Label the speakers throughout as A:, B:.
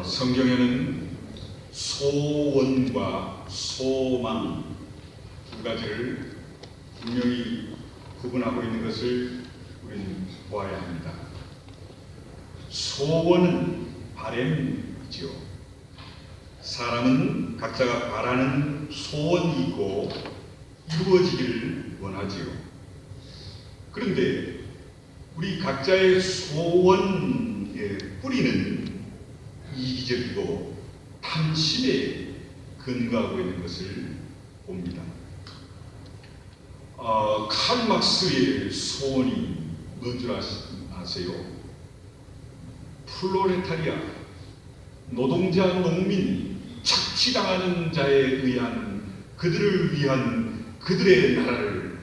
A: 성경에는 소원과 소망 두 가지를 분명히 구분하고 있는 것을 우리는 보아야 합니다. 소원은 바람이지요. 사람은 각자가 바라는 소원이 있고 이루어지기를 원하지요. 그런데 우리 각자의 소원의 뿌리는 이기적이고 탐심에 근거하고 있는 것을 봅니다. 칼 막스의 소원이 뭔 줄 아세요? 플로레타리아, 노동자, 농민, 착취당하는 자에 의한 그들을 위한 그들의 나라를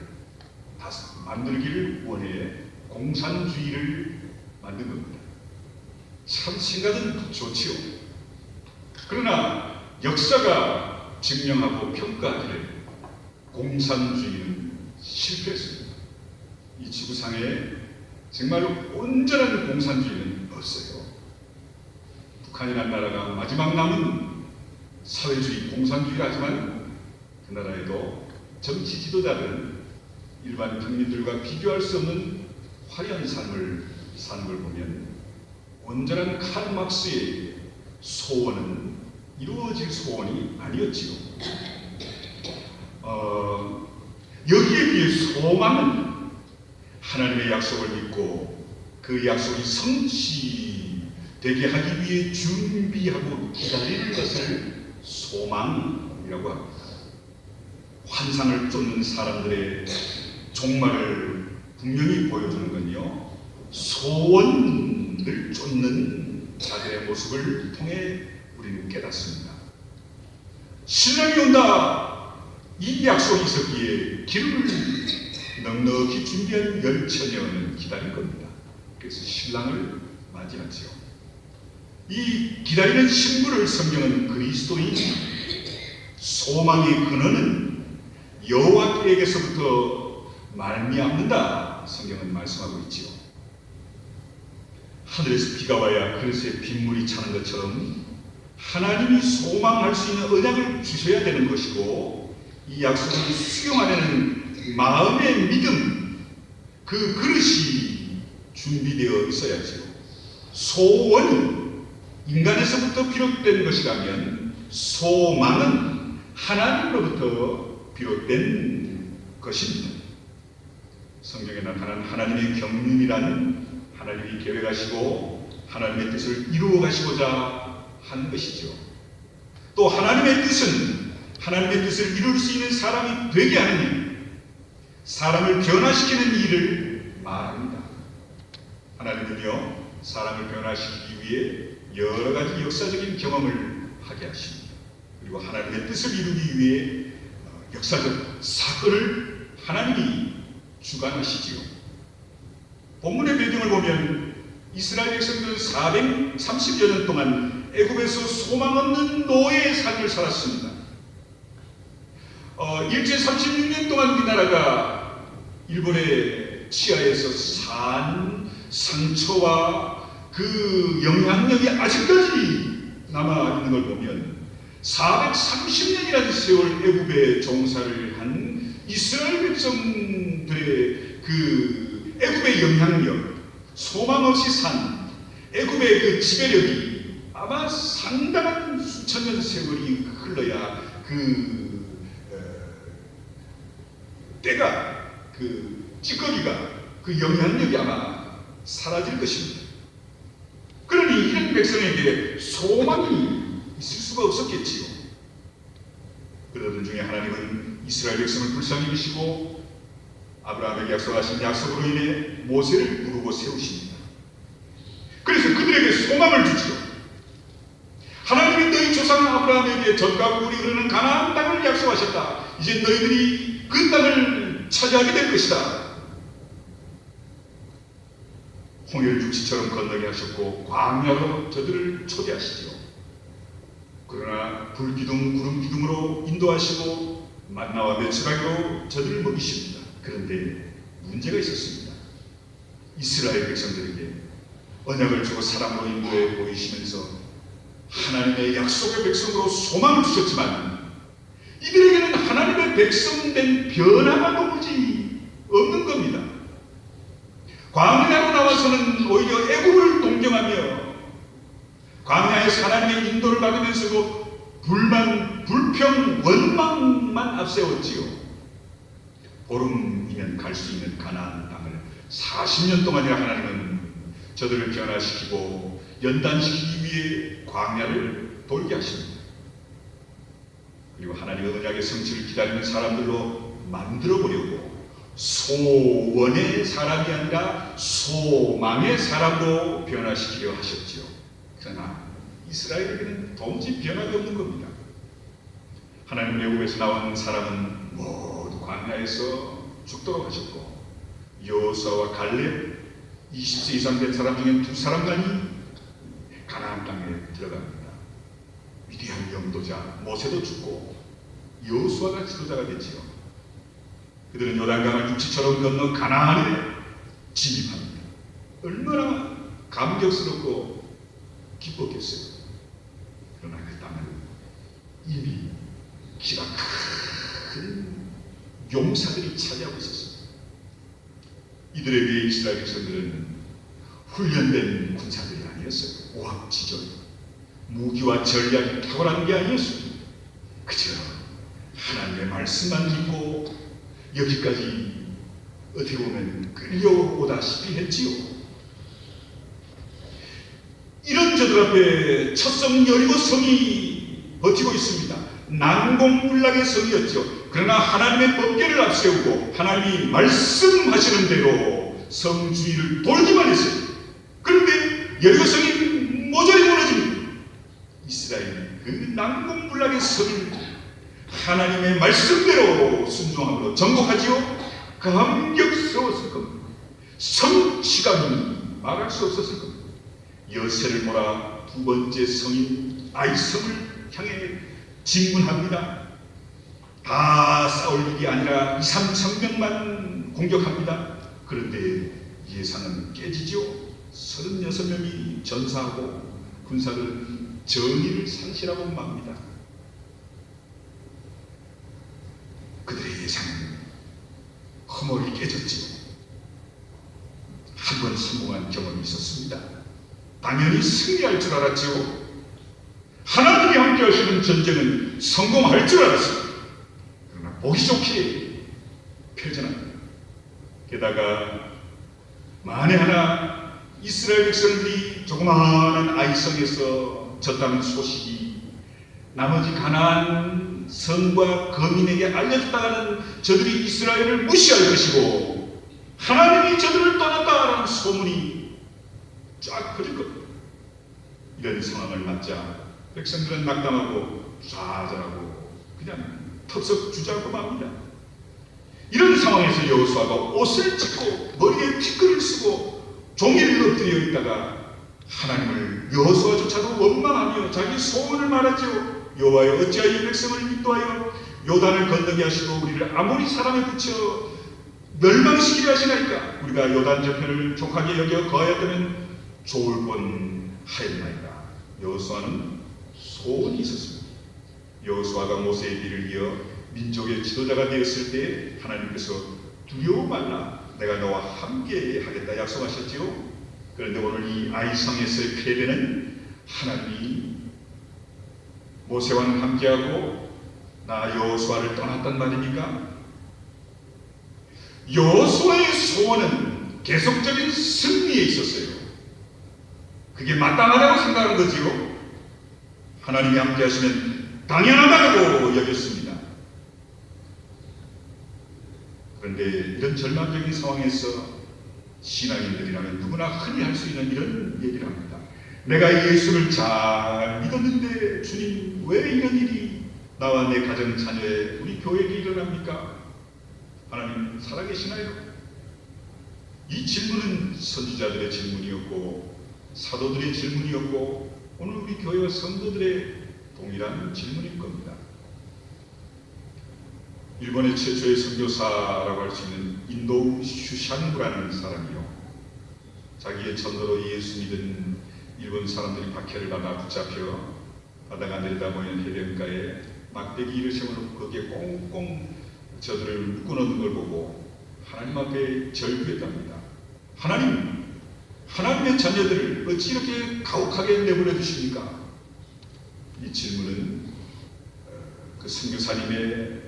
A: 만들기를 원해 공산주의를 만든 겁니다. 참 생각은 좋지요. 그러나 역사가 증명하고 평가하기를 공산주의는 실패했습니다. 이 지구상에 정말로 온전한 공산주의는 없어요. 북한이라는 나라가 마지막 남은 사회주의 공산주의라지만 그 나라에도 정치 지도자들은 일반 평민들과 비교할 수 없는 화려한 삶을 사는 걸 보면 온전한 칼 막스의 소원은 이루어질 소원이 아니었지요. 여기에 비해 소망은 하나님의 약속을 믿고 그 약속이 성취되게 하기 위해 준비하고 기다리는 것을 소망이라고 합니다. 환상을 쫓는 사람들의 종말을 분명히 보여주는 건요, 소원을 쫓는 자들의 모습을 통해 우리는 깨닫습니다. 신랑이 온다! 이 약속이 있었기에 기름을 넉넉히 준비한 열처녀는 기다린 겁니다. 그래서 신랑을 맞이하지요. 이 기다리는 신부를 성경은 그리스도인, 소망의 근원은 여호와께서부터 말미암는다 성경은 말씀하고 있지요. 하늘에서 비가 와야 그릇에 빗물이 차는 것처럼 하나님이 소망할 수 있는 언약을 주셔야 되는 것이고, 이 약속을 수용하려는 마음의 믿음, 그 그릇이 준비되어 있어야지요. 소원이 인간에서부터 비롯된 것이라면 소망은 하나님으로부터 비롯된 것입니다. 성경에 나타난 하나님의 경륜이라는 하나님이 계획하시고 하나님의 뜻을 이루어 가시고자 하는 것이죠. 또 하나님의 뜻은 하나님의 뜻을 이룰 수 있는 사람이 되게 하는 일, 사람을 변화시키는 일을 말합니다. 하나님은요, 사람을 변화시키기 위해 여러 가지 역사적인 경험을 하게 하십니다. 그리고 하나님의 뜻을 이루기 위해 역사적 사건을 하나님이 주관하시지요. 본문의 배경을 보면 이스라엘 백성들은 430여 년 동안 애굽에서 소망 없는 노예의 삶을 살았습니다. 일제 36년 동안 우리나라가 일본의 치하에서 산 상처와 그 영향력이 아직까지 남아있는 걸 보면 430년이라는 세월 애굽에 종사를 한 이스라엘 백성들의 그 애굽의 영향력, 소망 없이 산 애굽의 그 지배력이 아마 상당한 수천 년 세월이 흘러야 그 때가, 그 찌꺼기가, 그 영향력이 아마 사라질 것입니다. 그러니 이런 백성에게 소망이 있을 수가 없었겠지요. 그러던 중에 하나님은 이스라엘 백성을 불쌍히 여기시고 아브라함에게 약속하신 약속으로 인해 모세를 부르고 세우십니다. 그래서 그들에게 소망을 주지요. 하나님이 너희 조상 아브라함에게 젖과 꿀이 흐르는 가나안 땅을 약속하셨다. 이제 너희들이 그 땅을 차지하게 될 것이다. 홍해를 육지처럼 건너게 하셨고 광야로 저들을 초대하시죠. 그러나 불기둥 구름기둥으로 인도하시고 만나와 메추라기로 저들을 먹이십니다. 그런데 문제가 있었습니다. 이스라엘 백성들에게 언약을 주고 사랑으로 인도해 보이시면서 하나님의 약속의 백성으로 소망을 주셨지만 이들에게는 하나님의 백성된 변화가 도무지 없는 겁니다. 광야로 나와서는 오히려 애굽을 동경하며 광야에서 하나님의 인도를 받으면서도 불만, 불평, 원망만 앞세웠지요. 보름이면 갈 수 있는 가나안 땅을 40년 동안이나 하나님은 저들을 변화시키고 연단시키기 위해 광야를 돌게 하십니다. 그리고 하나님의 언약의 성취를 기다리는 사람들로 만들어보려고 소원의 사람이 아니라 소망의 사람으로 변화시키려 하셨지요. 그러나 이스라엘에게는 도무지 변화가 없는 겁니다. 하나님 애굽에서 나온 사람은 모두 광야에서 죽도록 하셨고 여호수아와 갈렙 20세 이상 된 사람 중에 두 사람만이 가나안 땅에 들어갑니다. 위대한 영도자 모세도 죽고 여호수아가 지도자가 됐지요. 그들은 요단강을 육지처럼 건너 가나안에 진입합니다. 얼마나 감격스럽고 기뻤겠어요. 그러나 그 땅은 이미 기가 큰 용사들이 차지하고 있었습니다. 이들에 비해 이스라엘 백성들은 훈련된 군사들이 아니었어요. 오합지졸, 무기와 전략이 탁월한 게 아니었습니다. 그저 하나님의 말씀만 믿고 여기까지 어떻게 보면 끌려오다시피 했지요. 이런 저들 앞에 첫성 여리고 성이 버티고 있습니다. 난공불락의 성이었죠. 그러나 하나님의 법궤를 앞세우고 하나님이 말씀하시는 대로 성 주위를 돌기만 했어요. 그런데 여리고 성이 모조리 무너집니다. 이스라엘이 그 난공불락의 성을 하나님의 말씀대로 순종함으로 정복하지요. 감격스러웠을 겁니다. 성취감이 말할 수 없었을 겁니다. 여세를 몰아 두 번째 성인 아이성을 향해 진군합니다. 다 싸울 일이 아니라 2, 3천 명만 공격합니다. 그런데 예상은 깨지죠. 36명이 전사하고 군사들은 정의를 상실하고 맙니다. 그들의 예상은 허물이 깨졌지요. 한 번 성공한 경험이 있었습니다. 당연히 승리할 줄 알았지요. 하나님이 함께 하시는 전쟁은 성공할 줄 알았습니다. 그러나 보기 좋게 패전합니다. 게다가 만에 하나 이스라엘 백성들이 조그마한 아이성에서 졌다는 소식이 나머지 가나안 성과 거민에게 알려졌다가는 저들이 이스라엘을 무시할 것이고 하나님이 저들을 떠났다라는 소문이 쫙 퍼질 겁니다. 이런 상황을 맞자 백성들은 낙담하고 좌절하고 그냥 턱석 주저앉고 맙니다. 이런 상황에서 여호수아가 옷을 찢고 머리에 티끌을 쓰고 종이를 엎드려 있다가 하나님을 여호수아조차도 원망하며 자기 소원을 말하지요. 여호와여 어찌하여 이 백성을 인도하여 요단을 건너게 하시고 우리를 아모리 사람에 붙여 멸망시키려 하시나이까. 우리가 요단 저편을 족하게 여겨 거하였다면 좋을 뻔하였나이다. 여호수아는 소원이 있었습니다. 여호수아가 모세의 뒤를 이어 민족의 지도자가 되었을 때 하나님께서 두려워 말라 내가 너와 함께 하겠다 약속하셨지요. 그런데 오늘 이 아이성에서의 패배는 하나님이 모세와는 함께하고 나 여호수아를 떠났단 말입니까? 여호수아의 소원은 계속적인 승리에 있었어요. 그게 마땅하다고 생각한 거지요. 하나님이 함께 하시면 당연하다고 여겼습니다. 그런데 이런 절망적인 상황에서 신앙인들이라면 누구나 흔히 할 수 있는 이런 얘기를 합니다. 내가 예수를 잘 믿었는데 주님 왜 이런 일이 나와 내 가정 자녀에 우리 교회에게 일어납니까? 하나님 살아계시나요? 이 질문은 선지자들의 질문이었고 사도들의 질문이었고 오늘 우리 교회와 성도들의 동일한 질문일 겁니다. 일본의 최초의 선교사라고 할 수 있는 인도우 슈샹구라는 사람이요. 자기의 전도로 예수 믿은 일본 사람들이 박해를 받아 붙잡혀 바다가 내려다보이는 해변가에 막대기를 세워놓고 거기에 꽁꽁 저들을 묶어놓는 걸 보고 하나님 앞에 절규했답니다. 하나님, 하나님의 자녀들을 어찌 이렇게 가혹하게 내버려 두십니까? 이 질문은 그 선교사님의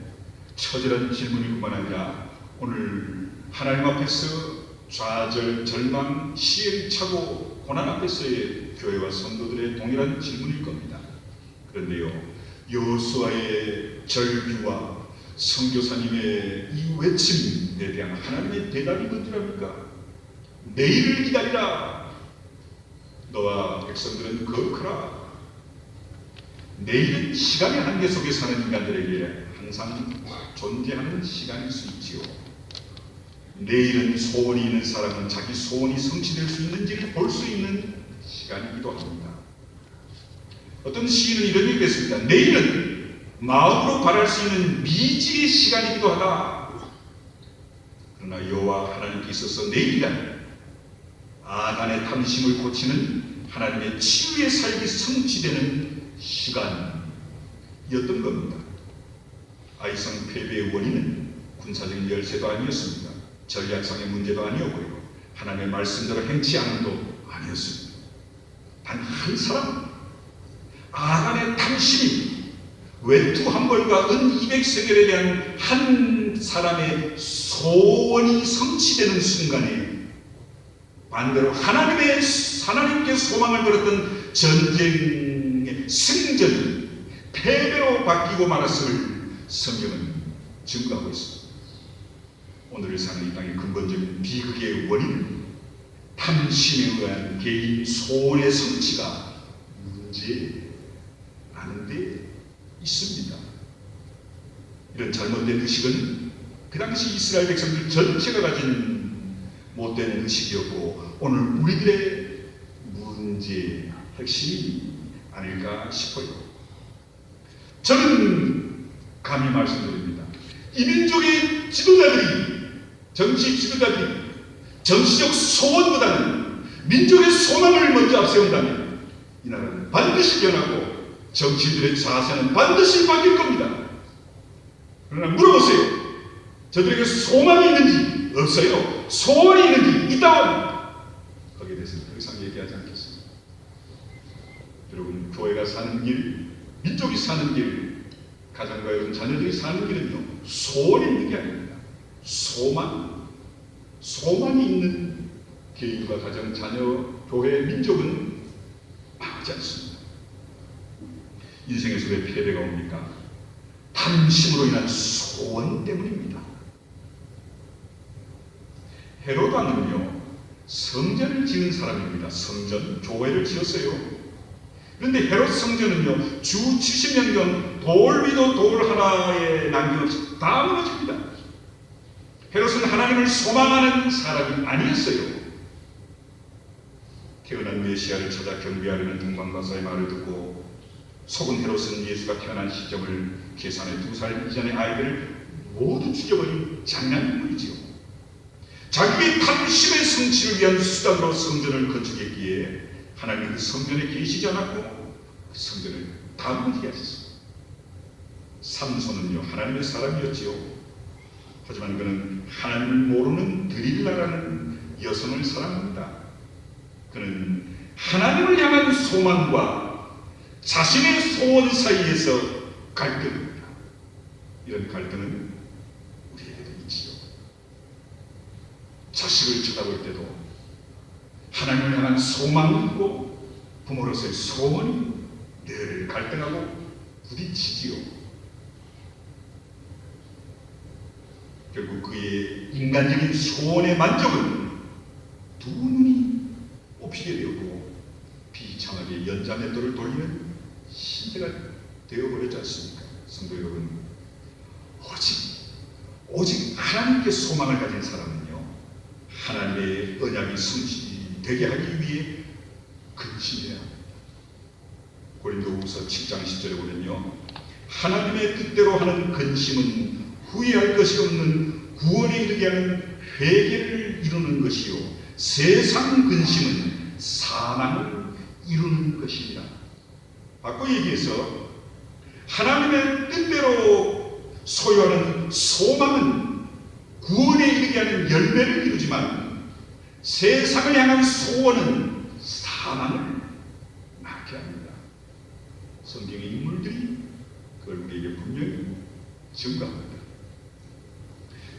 A: 처절한 질문일 뿐만 아니라 오늘 하나님 앞에서 좌절, 절망, 시행착오, 고난 앞에서의 교회와 성도들의 동일한 질문일 겁니다. 그런데요, 여호수아의 절규와 선교사님의 이 외침에 대한 하나님의 대답이 뭔지랍니까? 내일을 기다리라. 너와 백성들은 거룩하라. 내일은 시간의 한계 속에 사는 인간들에게 항상 존재하는 시간일 수 있지요. 내일은 소원이 있는 사람은 자기 소원이 성취될 수 있는지를 볼 수 있는 시간이기도 합니다. 어떤 시인은 이런 얘기를 했습니다. 내일은 마음으로 바랄 수 있는 미지의 시간이기도 하다. 그러나 여호와 하나님께 있어서 내일이란 아간의 탐심을 고치는 하나님의 치유의 삶이 성취되는 시간이었던 겁니다. 아이성 패배의 원인은 군사적인 열세도 아니었습니다. 전략상의 문제도 아니었고요. 하나님의 말씀대로 행치 않음도 아니었습니다. 단 한 사람, 아간의 탐심이 외투 한 벌과 은 200세겔에 대한 한 사람의 소원이 성취되는 순간에 반대로 하나님께 소망을 걸었던 전쟁의 승전이 패배로 바뀌고 말았음을 성경은 증거하고 있습니다. 오늘을 사는 이 땅의 근본적인 비극의 원인은 탐심에 의한 개인 소원의 성취가 문제라는 데 있습니다. 이런 잘못된 의식은 그 당시 이스라엘 백성들 전체가 가진 못된 의식이었고 오늘 우리들의 문제의 핵심이 아닐까 싶어요. 저는 감히 말씀드립니다. 이 민족의 지도자들이, 정치 지도자들이 정치적 소원보다는 민족의 소망을 먼저 앞세운다면 이 나라는 반드시 변하고 정치인들의 자세는 반드시 바뀔 겁니다. 그러나 물어보세요. 저들에게 소망이 있는지 없어요. 소원이 있는지 있다면 거기에 대해서는 더 이상 얘기하지 않겠습니다. 여러분, 교회가 사는 길, 민족이 사는 길, 가정과 여러분 자녀들이 사는 길은요, 소원이 있는 게 아닙니다. 소망이 있는 개인과 가정, 자녀, 교회, 민족은 망하지 않습니다. 인생에서 왜 패배가 옵니까? 탐심으로 인한 소원 때문입니다. 헤롯 왕은요, 성전을 지은 사람입니다. 성전, 교회를 지었어요. 그런데 헤롯 성전은요, 주 70년경 돌 위도 돌 하나에 남김없이 다 무너집니다. 헤롯은 하나님을 소망하는 사람이 아니었어요. 태어난 메시아를 찾아 경배하려는 동방박사의 말을 듣고 속은 헤롯은 예수가 태어난 시점을 계산해 2살 이전의 아이들을 모두 죽여버린 장난인물이지요. 자기의 탐심의 성취를 위한 수단으로 성전을 건축했기에 하나님은 그 성전에 계시지 않았고 그 성전을 다 무너지게 하셨습니다. 삼손은요, 하나님의 사람이었지요. 하지만 그는 하나님을 모르는 드릴라라는 여성을 사랑합니다. 그는 하나님을 향한 소망과 자신의 소원 사이에서 갈등합니다. 이런 갈등은 우리에게도 있지요. 자식을 쳐다볼 때도 하나님을 향한 소망이고 부모로서의 소원이 늘 갈등하고 부딪히지요. 결국 그의 인간적인 소원의 만족은 두 눈이 뽑히게 되었고 비참하게 연자맷돌을 돌리는 신세가 되어버렸지 않습니까? 성도 여러분, 오직 하나님께 소망을 가진 사람은요, 하나님의 언약이 성취되게 하기 위해 근신해야 합니다. 고린도후서 7장 10절에 보면요, 하나님의 뜻대로 하는 근심은 후회할 것이 없는 구원에 이르게 하는 회개를 이루는 것이요, 세상 근심은 사망을 이루는 것이니라. 바꿔 얘기해서 하나님의 뜻대로 소유하는 소망은 구원에 이르게 하는 열매를 이루지만 세상을 향한 소원은 사망을 낳게 합니다. 성경의 인물들이 그걸 우리에게 분명히 증거합니다.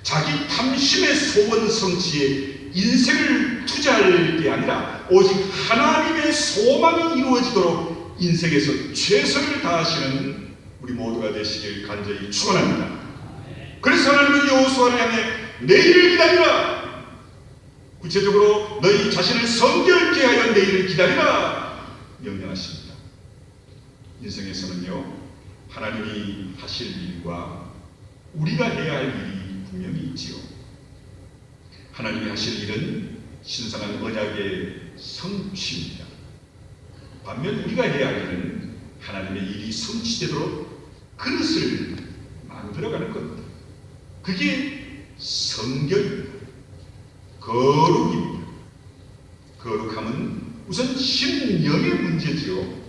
A: 자기 탐심의 소원 성취에 인생을 투자할 게 아니라 오직 하나님의 소망이 이루어지도록 인생에서 최선을 다하시는 우리 모두가 되시길 간절히 축원합니다. 그래서 하나님은 여호수아를 향해 내일을 기다리라. 구체적으로 너희 자신을 성결케 하여 내일을 기다리라 명령하십니다. 인생에서는요, 하나님이 하실 일과 우리가 해야 할 일이 분명히 있지요. 하나님이 하실 일은 신성한 언약의 성취입니다. 반면 우리가 해야 할 일은 하나님의 일이 성취되도록 그릇을 만들어가는 겁니다. 그게 성결입니다. 거룩입니다. 거룩함은 우선 심령의 문제지요.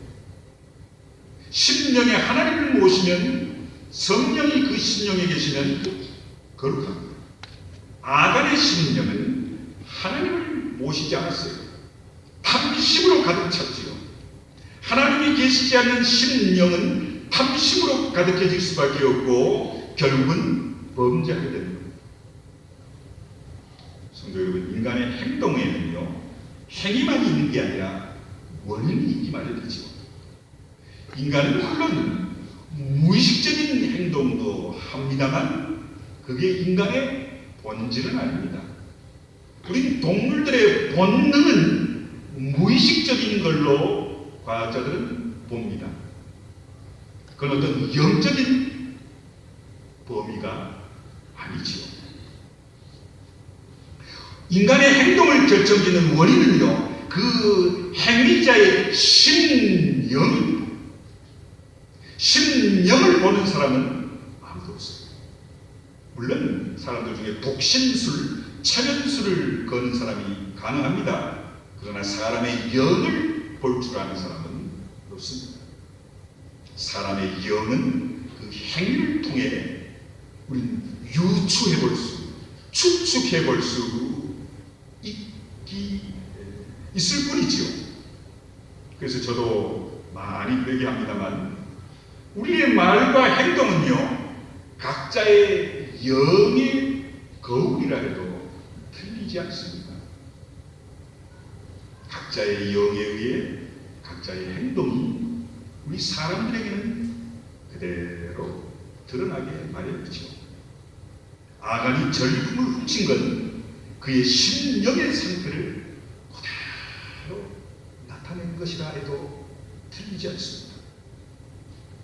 A: 심령에 하나님을 모시면, 성령이 그 심령에 계시면 거룩합니다. 아간의 심령은 하나님을 모시지 않았어요. 탐심으로 가득 찼지요. 하나님이 계시지 않는 심령은 탐심으로 가득해질 수밖에 없고 결국은 범죄하게 됩니다. 성도 여러분, 인간의 행동에는요, 행위만 있는 게 아니라 원인이 있기 마련이죠. 인간은 물론 무의식적인 행동도 합니다만 그게 인간의 본질은 아닙니다. 우리 동물들의 본능은 무의식적인 걸로 과학자들은 봅니다. 그건 어떤 영적인 범위가 아니지요. 인간의 행동을 결정짓는 원인은요, 그 행위자의 심령입니다. 심령을 보는 사람은 아무도 없어요. 물론 사람들 중에 독신술, 체면술을 거는 사람이 가능합니다. 그러나 사람의 영을 볼 줄 아는 사람은 없습니다. 사람의 영은 그 행위를 통해 우리는 유추해 볼 수, 추측해 볼 수 있을 뿐이지요. 그래서 저도 많이 그러게 합니다만 우리의 말과 행동은요, 각자의 영의 거울이라 해도 틀리지 않습니다. 각자의 영에 의해 각자의 행동이 우리 사람들에게는 그대로 드러나게 마련이죠. 아간이 전리품을 훔친 건 그의 심령의 상태를 그대로 나타낸 것이라 해도 틀리지 않습니다.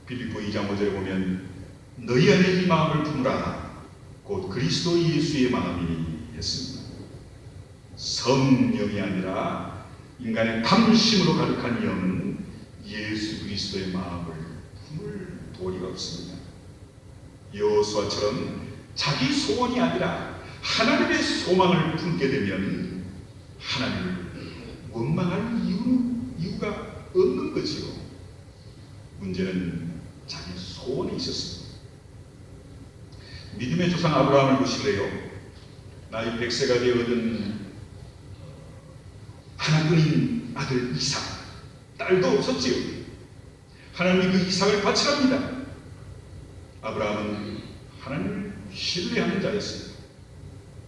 A: 빌립보 2장 5절에 보면 너희 안에 이 마음을 품으라 곧 그리스도 예수의 마음이 했습니다. 성령이 아니라 인간의 탐심으로 가득한 영은 예수 그리스도의 마음을 품을 도리가 없습니다. 여호수아처럼 자기 소원이 아니라 하나님의 소망을 품게 되면 하나님을 원망할 이유가 없는 거지요. 문제는 자기 소원이 있었습니다. 믿음의 조상 아브라함을 보실래요? 나이 100세가 되어든 하나뿐인 아들 이삭, 딸도 없었지요. 하나님이 그 이삭을 바치랍니다. 아브라함은 하나님을 신뢰하는 자였습니다.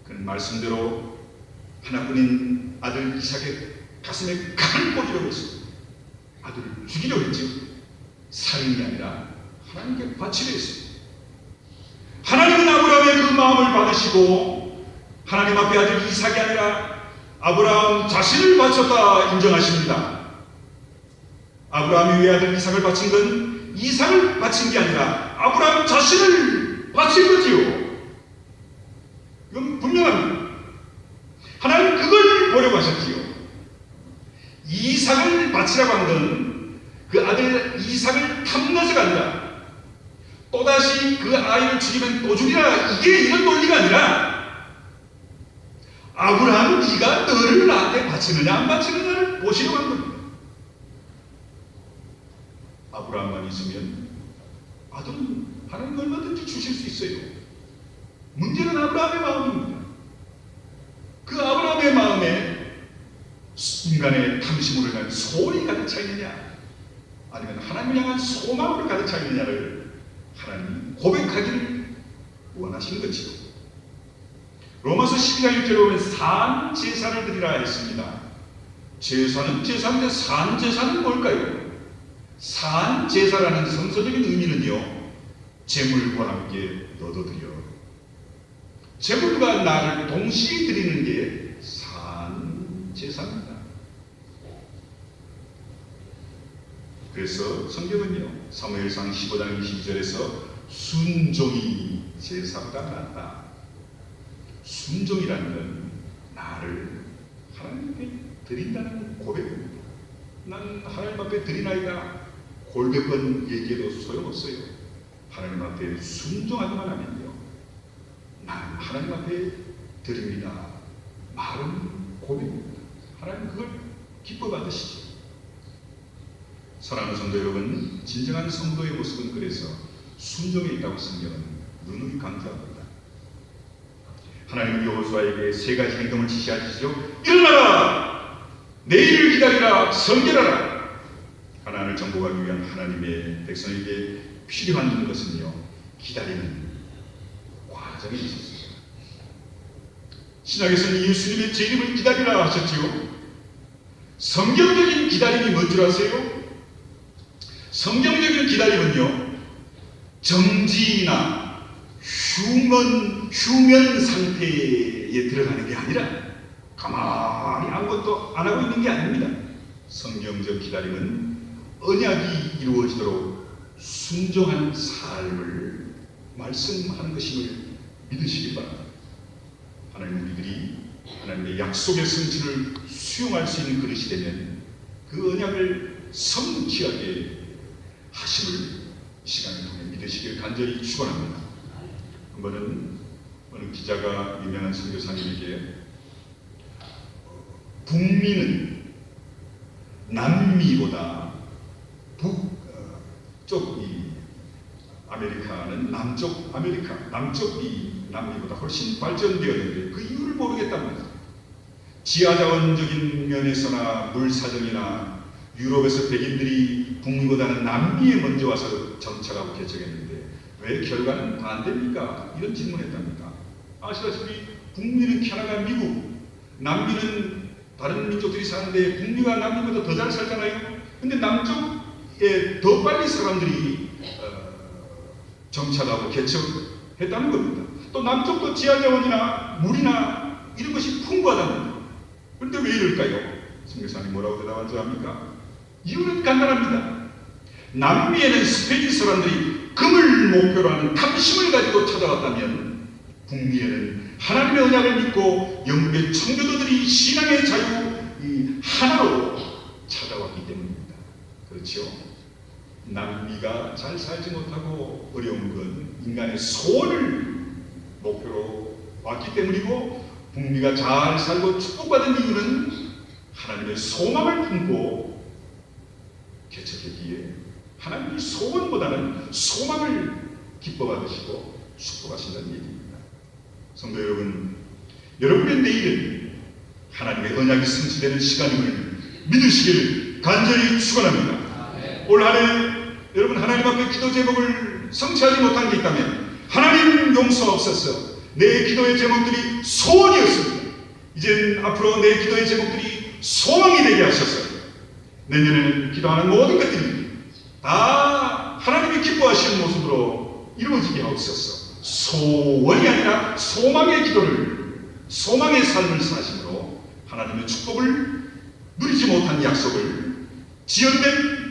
A: 그는 말씀대로 하나뿐인 아들 이삭의 가슴에 칼을 꽂으려고 했습니다. 아들을 죽이려고 했죠. 살인이 아니라 하나님께 바치려 했습니다. 하나님은 아브라함의 그 마음을 받으시고 하나님 앞에 아들 이삭이 아니라 아브라함 자신을 바쳤다 인정하십니다. 아브라함이 외아들 이삭을 바친 건 이삭을 바친 게 아니라 아브라함 자신을 바친 거지요. 이건 분명합니다. 하나님 그걸 보려고 하셨지요. 이삭을 바치라고 한 건 그 아들 이삭을 탐내서가 아니라 또다시 그 아이를 죽이면 또 죽이라, 이게 이런 논리가 아니라 아브라함 네가 너를 나한테 바치느냐 안 바치느냐를 보시려고 한 겁니다. 아브라함만 있으면 아들은 하나님 얼마든지 주실 수 있어요. 문제는 아브라함의 마음입니다. 그 아브라함의 마음에 인간의 탐심으로 인한 소원이 가득 차 있느냐, 아니면 하나님을 향한 소망으로 가득 차 있느냐를 하나님 고백하기를 원하시는 거지요. 로마서 12장 6절에 보면 산 제사를 드리라 했습니다. 제사인데 산 제사는 뭘까요? 산 제사라는 성서적인 의미는요, 제물과 함께 너도드려, 제물과 나를 동시에 드리는 게 산 제사입니다. 그래서 성경은요, 사무엘상 15장 22절에서 순종이 제사보다 낫다. 순종이라는 건 나를 하나님께 드린다는 고백입니다. 난 하나님 앞에 드리나이다 골백 번 얘기해도 소용없어요. 하나님 앞에 순종하기만 하면요, 난 하나님 앞에 드립니다 말은 고백입니다. 하나님 그걸 기뻐 받으시죠. 사랑하는 성도 여러분, 진정한 성도의 모습은 그래서 순종에 있다고 성경은 누누이 강조합니다. 하나님은 여호수아에게 세 가지 행동을 지시하시죠. 일어나라! 내일을 기다리라! 성결하라! 가나안을 정복하기 위한 하나님의 백성에게 필요한 것은요, 기다리는 과정이 있었습니다. 신약에서는 예수님의 재림을 기다리라 하셨지요. 성경적인 기다림이 뭔 줄 아세요? 성경적인 기다림은요, 정지나 휴면 상태에 들어가는 게 아니라 가만히 아무것도 안 하고 있는 게 아닙니다. 성경적 기다림은 언약이 이루어지도록 순종한 삶을 말씀하는 것임을 믿으시기 바랍니다. 하나님, 우리들이 하나님의 약속의 성취를 수용할 수 있는 그릇이 되면 그 언약을 성취하게 하심을 이 시간을 통해 믿으시길 간절히 축원합니다. 한 번은 어느 기자가 유명한 선교사님에게 북미는 남미보다 북쪽 아메리카는 남쪽 남미보다 훨씬 발전되었는데 그 이유를 모르겠답니다. 지하자원적인 면에서나 물사정이나 유럽에서 백인들이 북미보다는 남미에 먼저 와서 정착하고 개척했는데 왜 결과는 반대입니까? 이런 질문했답니다. 아시다시피 북미는 캐나다, 미국, 남미는 다른 민족들이 사는데 북미가 남미보다 더 잘 살잖아요. 근데 남쪽에 더 빨리 사람들이 정착하고 개척했다는 겁니다. 또 남쪽도 지하자원이나 물이나 이런 것이 풍부하답니다. 그런데 왜 이럴까요? 선교사님 뭐라고 대답한 줄 압니까? 이유는 간단합니다. 남미에는 스페인 사람들이 금을 목표로 하는 탐심을 가지고 찾아왔다면 북미에는 하나님의 언약을 믿고 영국의 청교도들이 신앙의 자유 하나로 찾아왔기 때문입니다. 그렇죠? 남미가 잘 살지 못하고 어려운 건 인간의 소원을 목표로 왔기 때문이고, 북미가 잘 살고 축복받은 이유는 하나님의 소망을 품고 개척했기에 하나님이 소원보다는 소망을 기뻐받으시고 축복하신다는 얘기입니다. 성도 여러분, 여러분의 내일은 하나님의 언약이 성취되는 시간임을 믿으시길 간절히 축원합니다. 올 한 해 여러분 하나님 앞에 기도 제목을 성취하지 못한 게 있다면 하나님 용서없어서 내 기도의 제목들이 소원이었습니다. 이젠 앞으로 내 기도의 제목들이 소망이 되게 하셔서 내년에는 기도하는 모든 것들이 다 하나님이 기뻐하시는 모습으로 이루어지게 하옵소서. 소원이 아니라 소망의 기도를, 소망의 삶을 사심으로 하나님의 축복을 누리지 못한 약속을, 지연된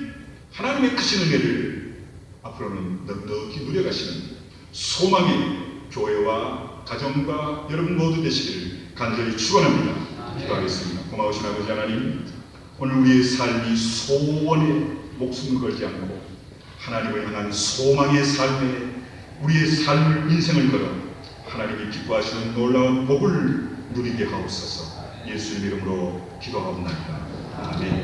A: 하나님의 크신 은혜를 앞으로는 넉넉히 누려가시는 소망의 교회와 가정과 여러분 모두 되시기를 간절히 축원합니다. 기도하겠습니다. 고마우신 아버지 하나님, 오늘 우리의 삶이 소원에 목숨을 걸지 않고 하나님을 향한 소망의 삶에 우리의 삶을, 인생을 걸어 하나님이 기뻐하시는 놀라운 복을 누리게 하옵소서. 예수님 이름으로 기도하옵나이다. 아멘.